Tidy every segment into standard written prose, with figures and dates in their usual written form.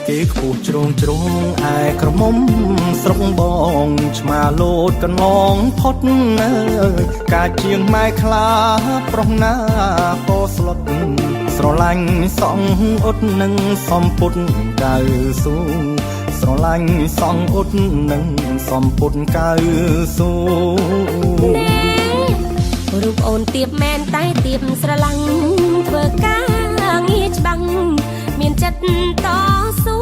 គេខ្ពស់ជ្រងជ្រងឯក្រមុំស្រុកបងឆ្មាលោតកន្លងផុតកាជាងម៉ែខ្លាប្រុសណាក៏ស្លុតស្រឡាញ់សងអ៊ុតនឹងសំពុតកៅស៊ូស្រឡាញ់សងអ៊ុតនឹងសំពុតកៅស៊ូរូបអូនទៀបមែនតែទៀបស្រឡាញ់ធ្វើការងារច្បាំងមានចិត្តតស៊ូ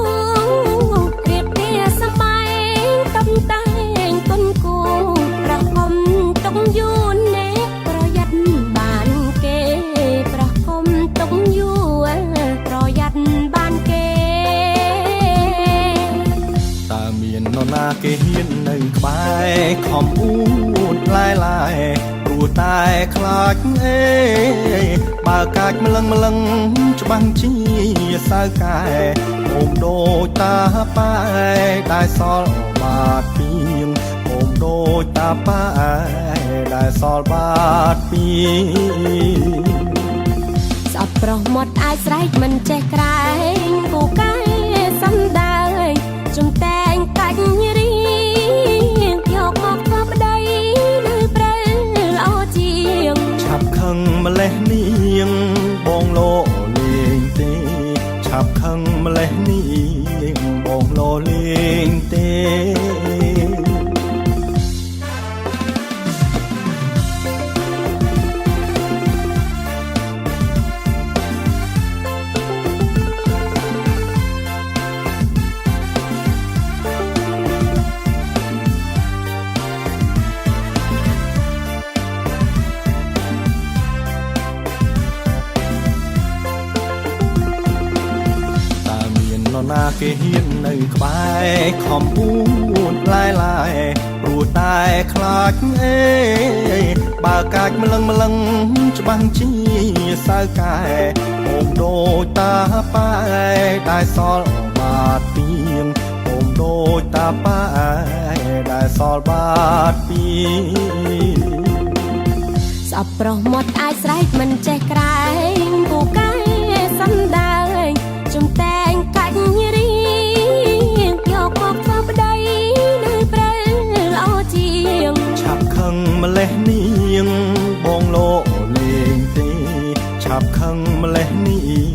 រៀបរៀសម្បែងតំតែងគុនគូប្រហុំទុកយូរណែប្រយ័ត្នបានគេប្រហុំទុកយូរប្រយ័ត្នបានគេតើមាននរណាគេហ៊ាននៅក្បែរខំអួតឡាយឡាយតែខ្លាចអេបើកាច់ម្លឹងច្បាស់ជាសៅកែអូមដូចតាប៉ែដែលសល់បាត់ពីងអូមដូចតាប៉ែដែលសល់បាត់ពីងស្អប់ប្រុសមាត់អាចស្រែកមិនចេះក្រែងពូកែសំដែងជំតែងកាច់រៀងយកមកធ្វើប្តីនៅព្រៃល្អជាងឆាប់ខឹងម្លេះនាងបងលោលេងទេឆាប់ខឹងម្លេះនាងបងលោលេងទេនរណាគេហ៊ាននៅក្បែរខំអួតឡាយឡាយព្រោះតែខ្លាចអេបើកាច់ម្លឹងច្បាស់ជាសៅកែអូមដូចតាប៉ែដែលសល់បាត់ពីងអូមដូចតាប៉ែដែលសល់បាត់ពីងស្អប់ប្រុសមាត់អាចស្រែកមិនចេះក្រែងពូកែសំដែងជំតែងកាច់រៀងយកមកធ្វើប្តីនៅព្រៃល្អជាងឆាប់ខឹងម្លេះនាងបងលោលេងទេឆាប់ខឹងម្លេះនាង